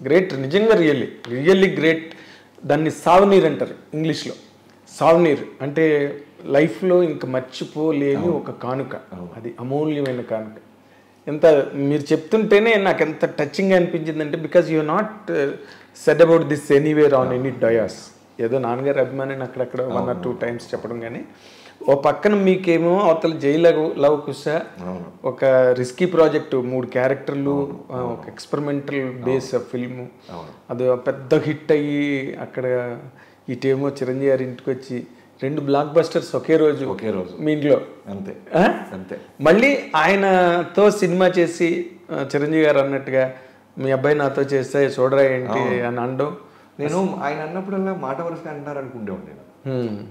Great, నిజంగా really great. దాన్ని souvenir అంటారు ఇంగ్లీష్లో. సావనీర్ అంటే లైఫ్లో ఇంకా మర్చిపోలేని ఒక కానుక, అది అమూల్యమైన కానుక. ఎంత మీరు చెప్తుంటేనే నాకు ఎంత టచింగ్ అనిపించింది అంటే, because you not said about this anywhere on any dais. ఏదో నాన్నగారి అభిమానిని అక్కడక్కడ 1 or 2 times చెప్పడం, కానీ ఓ పక్కన మీకేమో అవతల జైలు లవ్ కుశ, ఒక రిస్కీ ప్రాజెక్టు, 3 క్యారెక్టర్లు, ఒక ఎక్స్పెరిమెంటల్ బేస్ ఫిల్ము, అది పెద్ద హిట్ అయ్యి అక్కడ ఇటేమో చిరంజీవి గారి ఇంటికి వచ్చి 2 బ్లాక్ బస్టర్స్ ఒకే రోజు మీ ఇంట్లో. అంతే. మళ్ళీ ఆయనతో సినిమా చేసి చిరంజీవి గారు అన్నట్టుగా మీ అబ్బాయి నాతో చేస్తే చూడరా ఏంటి అని అనడం. నేను ఆయన అన్నప్పుడల్లా మాట వరుసగా అంటారు అనుకుంటేవాడు నేను.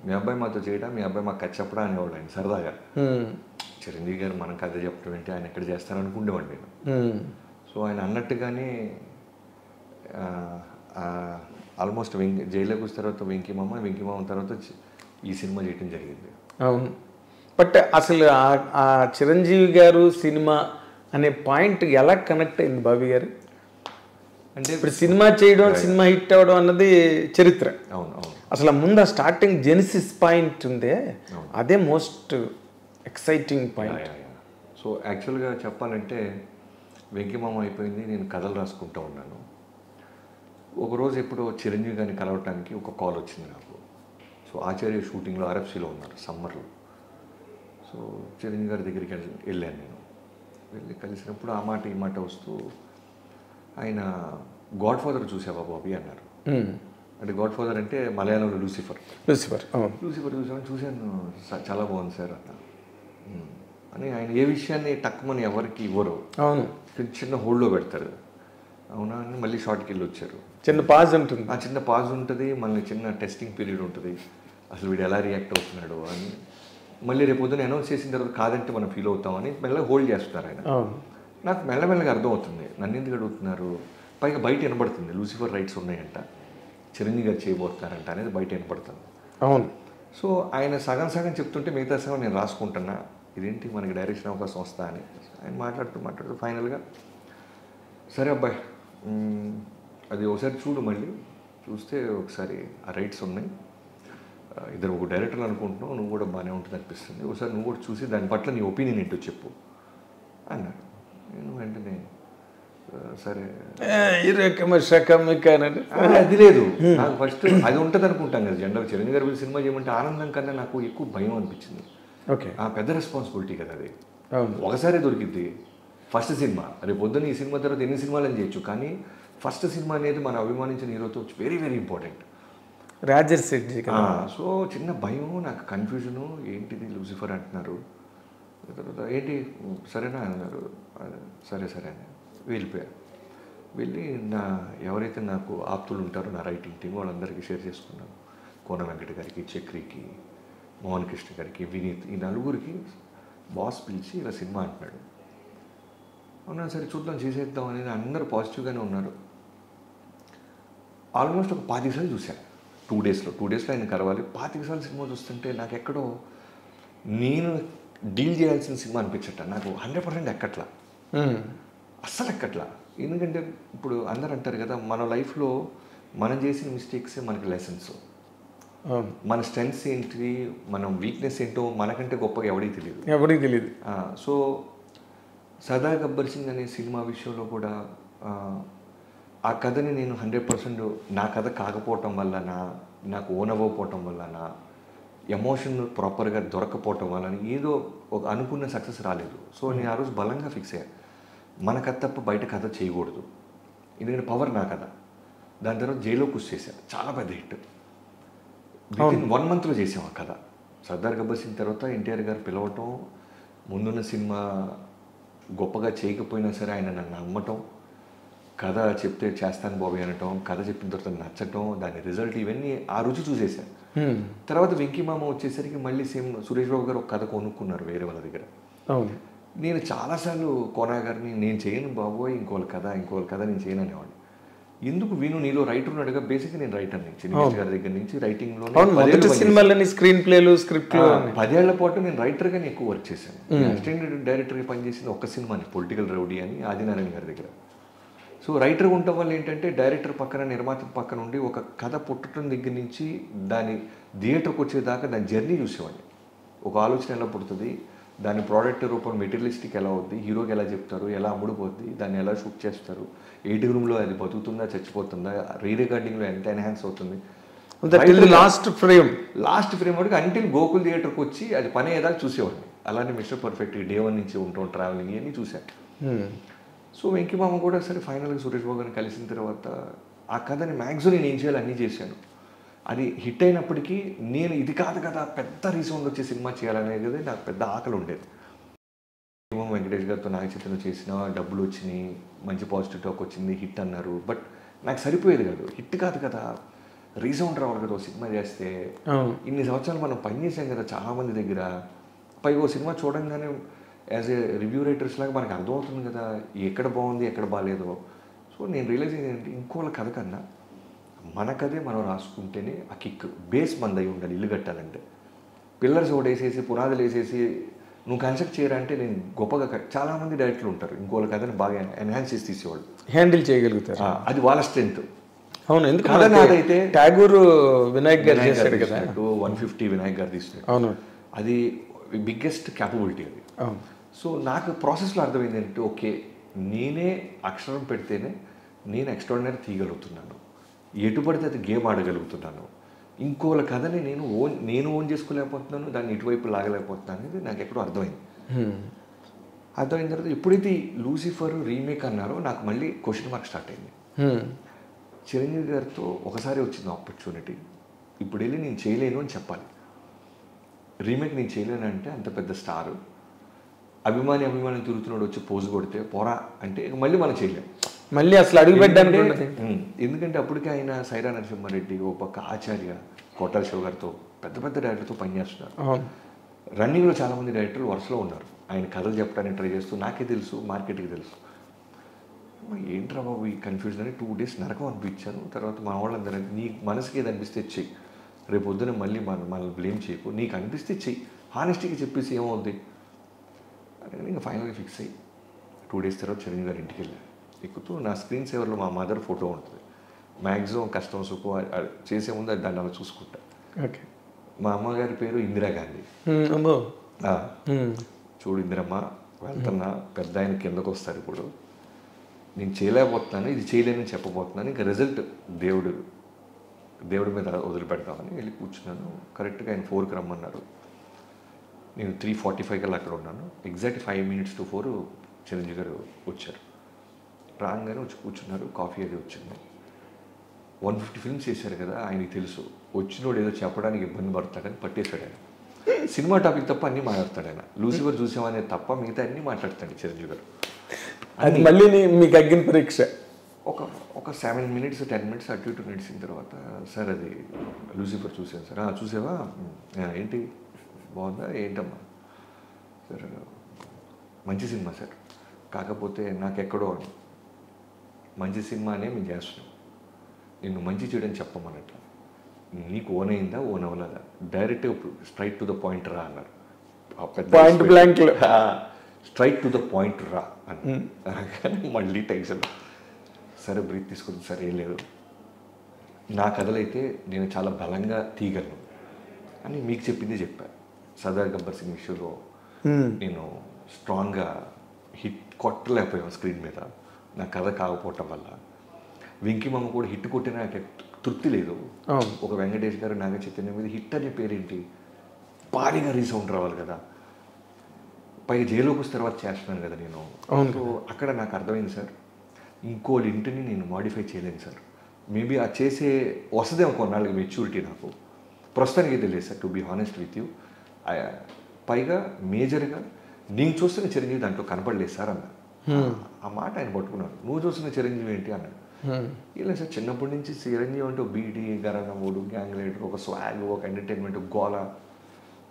మీ అబ్బాయి మాతో చేయటం, మీ అబ్బాయి మాకు కథ చెప్పడా అనేవాడు ఆయన సరదాగా. చిరంజీవి గారు మనం కథ చెప్పడం ఏంటి, ఆయన ఎక్కడ చేస్తారు అనుకుంటేవాడు నేను. సో ఆయన అన్నట్టుగానే ఆల్మోస్ట్ జైల్లోకి వచ్చిన తర్వాత వెంకీమామ తర్వాత ఈ సినిమా చేయటం జరిగింది. అవును. బట్ అసలు ఆ చిరంజీవి గారు సినిమా అనే పాయింట్ ఎలా కనెక్ట్ అయింది బాబీ గారు? అంటే ఇప్పుడు సినిమా చేయడం, సినిమా హిట్ అవ్వడం అన్నది చరిత్ర. అసలు ముందు ఆ స్టార్టింగ్ జెనిసిస్ పాయింట్ ఉందే, అదే మోస్ట్ ఎక్సైటింగ్ పాయింట్. సో యాక్చువల్గా చెప్పాలంటే వెంకీమామ అయిపోయింది, నేను కథలు రాసుకుంటూ ఉన్నాను. ఒకరోజు ఎప్పుడో చిరంజీవి గారిని కలవటానికి ఒక కాల్ వచ్చింది నాకు. సో ఆచార్య షూటింగ్లో RFCలో ఉన్నారు సమ్మర్లో. సో చిరంజీవి గారి దగ్గరికి వెళ్ళాను నేను. వెళ్ళి కలిసినప్పుడు ఆ మాట ఈ మాట వస్తూ ఆయన గాడ్ ఫాదర్ చూసావా బాబీ అన్నారు. అంటే గాడ్ ఫాదర్ అంటే మలయాళంలో లూసిఫర్ చూశాను, చాలా బాగుంది సార్ అన్న అని. ఆయన ఏ విషయాన్ని టక్కుమని ఎవరికి ఇవ్వరు, చిన్న హోల్డ్లో పెడతారు. అవునా అని మళ్ళీ షార్ట్కి వెళ్ళి వచ్చారు. చిన్న పాజ్ ఉంటుంది, చిన్న పాజ్ ఉంటుంది, మళ్ళీ చిన్న టెస్టింగ్ పీరియడ్ ఉంటుంది, అసలు వీడు ఎలా రియాక్ట్ అవుతున్నాడు అని. మళ్ళీ రేపు పొద్దున అనౌన్స్ చేసిన తర్వాత కాదంటే మనం ఫీల్ అవుతామని మెల్లగా హోల్డ్ చేస్తున్నారు ఆయన. నాకు మెల్లమెల్లగా అర్థమవుతుంది నన్ను ఎందుకు అడుగుతున్నారు. పైగా బయట వినపడుతుంది లూసిఫర్ రైట్స్ ఉన్నాయంట, చిరంజీవి గారు చేయబోతున్నారంట అనేది బయట వినపడుతుంది. అవును. సో ఆయన సగం చెప్తుంటే మిగతా సగం నేను రాసుకుంటున్నా, ఇదేంటి మనకి డైరెక్షన్ అవకాశం వస్తా అని. ఆయన మాట్లాడుతూ ఫైనల్గా సరే అబ్బాయి అది ఒకసారి చూడు, మళ్ళీ చూస్తే ఒకసారి ఆ రైట్స్ ఉన్నాయి, ఇద్దరు ఒక డైరెక్టర్ అనుకుంటున్నావు, నువ్వు కూడా బాగానే ఉంటుంది అనిపిస్తుంది, ఒకసారి నువ్వు కూడా చూసి దాని పట్ల నీ ఒపీనియన్ ఏంటో చెప్పు అన్నాడు. నేను వెంటనే సరే అది లేదు నాకు ఫస్ట్ అది ఉంటుంది అనుకుంటాం కదా జనరల్. చిరంజీవి గారి సినిమా చేయమంటే ఆనందం కన్నా నాకు ఎక్కువ భయం అనిపించింది. పెద్ద రెస్పాన్సిబిలిటీ కదా అది, ఒకసారి దొరికిద్ది ఫస్ట్ సినిమా. రేపు పొద్దున్న ఈ సినిమా తర్వాత ఎన్ని సినిమాలని చేయొచ్చు, కానీ ఫస్ట్ సినిమా అనేది మనం అభిమానించిన హీరోతో very very important. Roger Shetty. So చిన్న భయం, నాకు కన్ఫ్యూజను, ఏంటిది లూసిఫర్ అంటున్నారు, ఏంటి సరేనా అన్నారు. సరే అని వెళ్ళిపోయారు. వెళ్ళి ఎవరైతే నాకు ఆప్తులు ఉంటారో నా రైటింగ్ టీం వాళ్ళందరికీ షేర్ చేసుకున్నాను. కోన వెంకట గారికి, చక్రికి, మోహన్ కృష్ణ గారికి, వినీత్, ఈ నలుగురికి బాస్ పిలిచి ఇలా సినిమా అంటున్నాడు. అవునా సరే చూద్దాం చేసేద్దాం అనేది అందరూ పాజిటివ్గానే ఉన్నారు. ఆల్మోస్ట్ ఒక 25 సార్లు చూశాను 2 daysలో ఆయన కలవాలి. 25 సార్లు సినిమా చూస్తుంటే నాకు ఎక్కడో నేను డీల్ చేయాల్సిన సినిమా అనిపించట, నాకు 100% ఎక్కట్లా, అస్సలు ఎక్కట్లా. ఎందుకంటే ఇప్పుడు అందరూ అంటారు కదా, మన లైఫ్లో మనం చేసిన మిస్టేక్సే మనకి లెసన్స్. మన స్ట్రెంగ్స్ ఏంటి, మనం వీక్నెస్ ఏంటో మనకంటే గొప్పగా ఎవడికి తెలియదు. సో సర్దార్ గబ్బర్ సింగ్ అనే సినిమా విషయంలో కూడా ఆ కథని నేను 100% నా కథ కాకపోవటం వల్ల, నాకు ఓన్ అవ్వకపోవటం వల్ల, నా ఎమోషన్ ప్రాపర్గా దొరకపోవటం వల్ల ఏదో ఒక అనుకున్న సక్సెస్ రాలేదు. సో నేను ఆ రోజు బలంగా ఫిక్స్ అయ్యాను, మన కథ తప్ప బయట కథ చేయకూడదు, ఎందుకంటే పవర్ నా కథ. దాని తర్వాత జైల్లో కృషి చేశాను, చాలా పెద్ద హిట్. వితిన్ 1 monthలో చేసాం ఆ కథ. సర్దార్ గబ్బర్ సింగ్ తర్వాత ఎన్టీఆర్ గారు పిలవటం, ముందున్న సినిమా గొప్పగా చేయకపోయినా సరే ఆయన నన్ను నమ్మటం, కథ చెప్తే చేస్తాను బాబు అనటం, కథ చెప్పిన తర్వాత నచ్చటం, దాని రిజల్ట్, ఇవన్నీ ఆ రుచి చూసేసాను. తర్వాత వెంకీమామ వచ్చేసరికి మళ్ళీ సేమ్ సురేష్ బాబు గారు ఒక కథ కొనుక్కున్నారు వేరే వాళ్ళ దగ్గర. నేను చాలాసార్లు కోనా గారిని నేను చేయను బాబోయ్, ఇంకోళ్ళ కథ నేను చేయను అనేవాడిని. ఎందుకు విను, నీలో రైటర్ ఉన్నాడుగా. బేసిక్గా నేను రైటర్ని, చిన్నగేష్ గారి దగ్గర నుంచి రైటింగ్లో 10 ఏళ్ల పాటు నేను రైటర్గానే ఎక్కువ వర్క్ చేశాను. అసిస్టెంట్ డైరెక్టర్గా పనిచేసింది ఒక్క సినిమాని, పొలిటికల్ రౌడీ అని, ఆదినారాయణ గారి దగ్గర. సో రైటర్ ఉండటం వల్ల ఏంటంటే డైరెక్టర్ పక్కన నిర్మాత పక్కన ఉండి ఒక కథ పుట్టడం దగ్గర నుంచి దాని థియేటర్కి వచ్చేదాకా దాని జర్నీ చూసేవాడిని. ఒక ఆలోచన ఎలా పుడుతుంది, దాని ప్రోడక్ట్ రూపం మెటీరియలిస్టిక్ ఎలా అవుద్ది, హీరోకి ఎలా చెప్తారు, ఎలా అమ్ముడుపోద్ది, దాన్ని ఎలా షూట్ చేస్తారు, ఎయిటింగ్ రూమ్లో అది బతుకుతుందా చచ్చిపోతుందా, రీ రికార్డింగ్లో ఎంత ఎన్హాన్స్ అవుతుంది, లాస్ట్ ఫ్రేమ్ వరకు అంటిల్ గోకుల్ థియేటర్కి వచ్చి అది పని అయ్యేదాకా చూసేవాడిని. అలానే మిస్టర్ పర్ఫెక్ట్ డే 1 నుంచి ఉంటాం ట్రావెలింగ్ ఇవన్నీ చూశాను. సో వెంకీ మామ కూడా సరే ఫైనల్గా సురేష్ బాబు గారిని కలిసిన తర్వాత ఆ కథని మ్యాక్సిమం నేను ఏం చేయాలి అన్నీ చేశాను. అది హిట్ అయినప్పటికీ నేను ఇది కాదు కదా పెద్ద రీసౌండ్ వచ్చే సినిమా చేయాలనేది నాకు పెద్ద ఆకలి ఉండేది. వెంకటేష్ గారితో నాగ చైతన్య చేసిన డబ్బులు వచ్చినాయి, మంచి పాజిటివ్ టాక్ వచ్చింది, హిట్ అన్నారు. బట్ నాకు సరిపోయేది కాదు, హిట్ కాదు కదా, రీసౌండ్ రావాలి కదా. ఓ సినిమా చేస్తే ఇన్ని సంవత్సరాలు మనం పనిచేసాం కదా చాలామంది దగ్గర, పైగా ఓ సినిమా చూడంగానే యాజ్ ఏ రివ్యూ రైటర్స్ లాగా మనకు అర్థమవుతుంది కదా ఎక్కడ బాగుంది ఎక్కడ బాగాలేదో. సో నేను రియలైజ్ ఏంటంటే ఇంకోళ్ళ కథ కన్నా మన కథే మనం రాసుకుంటేనే ఆ కిక్ బేస్ మంది అయి ఉండాలి. ఇల్లు కట్టాలంటే పిల్లర్స్ ఒకటి వేసేసి పునాదులు వేసేసి నువ్వు కన్స్ట్రక్ట్ చేయరంటే నేను గొప్పగా చాలామంది డైరెక్టర్లు ఉంటారు ఇంకోళ్ళ కథని బాగా ఎన్హాన్స్ చేసి తీసేవాళ్ళు, హ్యాండిల్ చేయగలుగుతారు. అది వాళ్ళ స్ట్రెంత్. అవును, ఎందుకంటే ఠాగూర్ వినాయక్ గారు చేశాడు కదా, 150 వినాయక్ గారు తీసినాడు. అవును, అది బిగ్గెస్ట్ క్యాపబిలిటీ అది. సో నాకు ప్రాసెస్లో అర్థమైంది ఏంటంటే ఓకే నేనే అక్షరం పెడితేనే నేను ఎక్స్ట్రాడినరీ తీయగలుగుతున్నాను, ఎటు పడితే అది గేమ్ ఆడగలుగుతున్నాను, ఇంకోళ్ళ కథని నేను ఓన్ చేసుకోలేకపోతున్నాను, దాన్ని ఇటువైపు లాగలేకపోతున్నాను అనేది నాకు ఎక్కడో అర్థమైంది. అర్థమైన తర్వాత ఎప్పుడైతే లూసిఫర్ రీమేక్ అన్నారో నాకు మళ్ళీ క్వశ్చన్ మార్క్ స్టార్ట్ అయింది. చిరంజీవి గారితో ఒకసారి వచ్చింది ఆపర్చునిటీ, ఇప్పుడు వెళ్ళి నేను చేయలేను అని చెప్పాలి. రీమేక్ నేను చేయలేను అంటే అంత పెద్ద స్టారు అభిమాని తిరుగుతున్నాడు వచ్చి పోజు కొడితే పోరా అంటే మళ్ళీ మనం చేయలేము, మళ్ళీ అసలు అడుగు పెట్టడానికి. ఎందుకంటే అప్పటికే ఆయన సైరా నరసింహారెడ్డి, ఓ పక్క ఆచార్య, కోటాల శివ గారితో పెద్ద పెద్ద డైరెక్టర్తో పనిచేస్తున్నారు. రన్నింగ్లో చాలామంది డైరెక్టర్లు వరుసలో ఉన్నారు ఆయన కథలు చెప్పడానికి ట్రై చేస్తూ. నాకే తెలుసు, మార్కెట్కి తెలుసు. ఏంట్రా బాబు ఈ కన్ఫ్యూజన్ అని 2 days నరకం అనిపించాను. తర్వాత మా వాళ్ళందరూ నీ మనసుకి ఏది అనిపిస్తే చెయ్యి, రేపు పొద్దున మళ్ళీ మనల్ని బ్లేమ్ చేయకు, నీకు అనిపిస్తే చెయ్యి, హానెస్టీగా చెప్పేసి ఏమవుద్ది అని ఇంకా ఫైనల్గా ఫిక్స్ అయ్యి 2 days తర్వాత చిరంజీవి గారి ఇంటికి వెళ్ళాను. ఎక్కుతూ నా స్క్రీన్ సేవర్లో మా మదర్ ఫోటో ఉంటుంది. మ్యాక్సిమం కష్టం సుఖం చేసే ముందు దాన్ని అలా చూసుకుంటా. ఓకే, మా అమ్మగారి పేరు ఇందిరాగాంధీ. చూడు ఇందిరమ్మ వెళ్తున్నా, పెద్ద ఆయన కిందకు వస్తారు, ఇప్పుడు నేను చేయలేకపోతున్నాను, ఇది చేయలేనని చెప్పబోతున్నాను, ఇంకా రిజల్ట్ దేవుడి మీద వదిలిపెడతామని వెళ్ళి కూర్చున్నాను. కరెక్ట్గా ఆయన 4కి రమ్మన్నారు. నేను 3:45 కల్లా అక్కడ ఉన్నాను. ఎగ్జాక్ట్ 5 minutes to 4 చిరంజీవి గారు వచ్చారు. రాగానే వచ్చి కూర్చున్నారు, కాఫీ అది వచ్చింది. 150 films చేశారు కదా, ఆయనకి తెలుసు వచ్చినోడు ఏదో చెప్పడానికి ఇబ్బంది పడతాడని పట్టేశాడు ఆయన. సినిమా టాపిక్ తప్ప అన్నీ మాట్లాడతాడు ఆయన. లూసిఫర్ చూసామనే తప్ప మిగతా అన్నీ మాట్లాడతాడు చిరంజీవి గారు. అది మళ్ళీ మీకు అగ్గిన పరీక్ష. ఒక 7 minutes 10 minutes అటు ఇటు నడిచిన తర్వాత సార్ అది లూసిఫర్ చూసాను సార్. చూసావా, ఏంటి బాగుందా, ఏంటమ్మా సార్, మంచి సినిమా సార్, కాకపోతే నాకెక్కడో మంచి సినిమానే మేము చేస్తున్నాం, నిన్ను మంచి చేయడం చెప్పమన్నట్టు, నీకు ఓన్ అయిందా ఓన్ అవ్వలేదా, డైరెక్ట్గా స్ట్రైట్ టు ద పాయింట్ రా అన్నారు. Point blank straight to the point రా అని అనగానే మళ్ళీ టెన్షన్. సరే బ్రీత్ తీసుకుంది, సరే ఏం లేదు, నా కథలైతే నేను చాలా బలంగా తీయగలను అని మీకు చెప్పింది చెప్పాను. సర్దార్ గబ్బర్ సింగ్ విషయంలో నేను స్ట్రాంగ్గా హిట్ కొట్టలేకపోయాను స్క్రీన్ మీద, నా కథ కాకపోవటం వల్ల. వెంకీ మామ కూడా హిట్ కొట్టిన నాకు తృప్తి లేదు. ఒక వెంకటేష్ గారు నాగ చైతన్య మీద హిట్ అనే పేరేంటి, భారీగా రీసౌండ్ రావాలి కదా, పైగా జైలుకి వస్తే తర్వాత చేస్తున్నాను కదా నేను. సో అక్కడ నాకు అర్థమైంది సార్, ఇంకోళ్ళ ఇంటిని నేను మాడిఫై చేయలేను సార్. మేబీ ఆ చేసే వస్తుందేమో కొన్నాళ్ళకి మెచ్యూరిటీ నాకు, ప్రస్తుతానికి తెలియదు sir, to be honest with you. పైగా మేజర్గా నేను చూస్తున్న చిరంజీవి దాంట్లో కనపడలేదు సార్ అన్న. ఆ మాట ఆయన పట్టుకున్నాను. నువ్వు చూస్తున్న చిరంజీవి ఏంటి అన్నాడు. ఇలా సార్ చిన్నప్పటి నుంచి చిరంజీవి అంటే బీటీ, గరనమూడు, గ్యాంగ్ లీడర్, ఒక స్వాగ్, ఒక ఎంటర్టైన్మెంట్, గోల,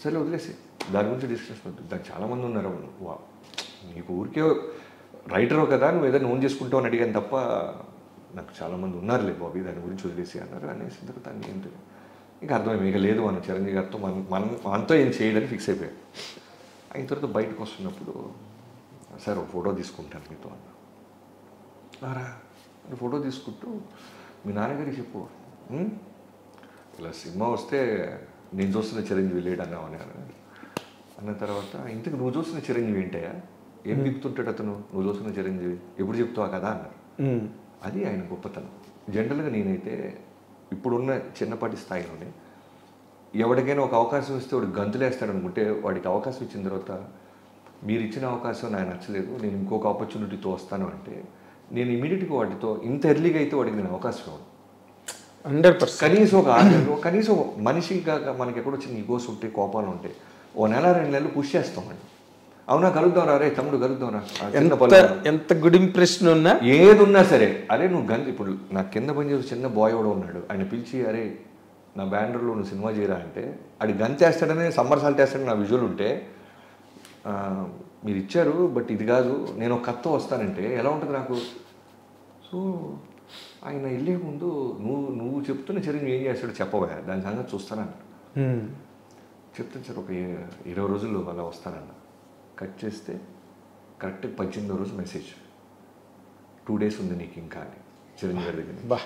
సరే వదిలేసి దాని గురించి డిస్కషన్ ఉంటుంది. దానికి చాలామంది ఉన్నారు. నీకు ఊరికే రైటరు కదా, నువ్వు ఏదైనా ఓన్ చేసుకుంటావు అని అడిగాను తప్ప నాకు చాలామంది ఉన్నారులే బాబీ, దాని గురించి వదిలేసి అన్నారు. అనేసి తర్వాత అన్నీ ఏంటి ఇంకా అర్థమైంది, ఇక లేదు మన చిరంజీవి గారితో మనతో ఏం చేయడానికి ఫిక్స్ అయిపోయాయి. అయిన తర్వాత బయటకు వస్తున్నప్పుడు సార్ ఒక ఫోటో తీసుకుంటాను మీతో అన్నా. అని ఫోటో తీసుకుంటూ మీ నాన్నగారికి చెప్పు ఇలా సినిమా వస్తే నేను చూస్తున్న చిరంజీవి లేడు అన్నావు అన్న తర్వాత ఇంతకు నువ్వు చూస్తున్న చిరంజీవి ఏంటయ్యా, ఏం దిగుతుంటాడు అతను, నువ్వు చూస్తున్న చిరంజీవి ఎప్పుడు చెప్తావా కదా అన్నారు. అది ఆయన గొప్పతనం. జనరల్గా నేనైతే ఇప్పుడున్న చిన్నపాటి స్థాయిలోనే ఎవరికైనా ఒక అవకాశం ఇస్తే వాడు గంతులేస్తాడు అనుకుంటే, వాడికి అవకాశం ఇచ్చిన తర్వాత మీరు ఇచ్చిన అవకాశం నాకు నచ్చలేదు, నేను ఇంకొక ఆపర్చునిటీతో వస్తాను అంటే నేను ఇమీడియట్గా వాటితో ఇంత ఎర్లీగా అయితే వాడికి నేను అవకాశం ఇవ్వను. 100%. కనీసం ఒక 6 నెలలు, కనీసం మనిషిగా మనకి ఎక్కడో చిన్న ఈగోస్ ఉంటాయి, కోపాలు ఉంటాయి, ఓ నెల 2 నెలలు పుష్ చేస్తామండి. అవునా కలుద్దాం రా, రే తమ్ముడు కలుద్దాం రా, ఎంత గుడ్ ఇంప్రెషన్ ఉన్నా ఏది ఉన్నా సరే, అరే నువ్వు ఇప్పుడు నా కింద పనిచేసే చిన్న బాయ్ కూడా ఉన్నాడు, ఆయన పిలిచి అరే నా బ్యానర్లో నువ్వు సినిమా చేయరా అంటే అది గంతేస్తాడనే సమ్మర్ సాల్ట్ వేస్తాడని నా విజువల్ ఉంటే, మీరు ఇచ్చారు బట్ ఇది కాదు, నేను ఒక కథతో వస్తానంటే ఎలా ఉంటుంది నాకు. సో ఆయన వెళ్ళే ముందు నువ్వు చెప్తున్న చిరంజీవి ఏం చేస్తాడో చెప్పవా, దాని సంగతి చూస్తానన్న. చెప్తాను సార్, ఒక 20 రోజుల్లో అలా వస్తానన్న. కట్ చేస్తే కరెక్ట్ 18వ రోజు మెసేజ్, 2 days ఉంది నీకు ఇంకా అని చిరంజీవి గారి దగ్గర.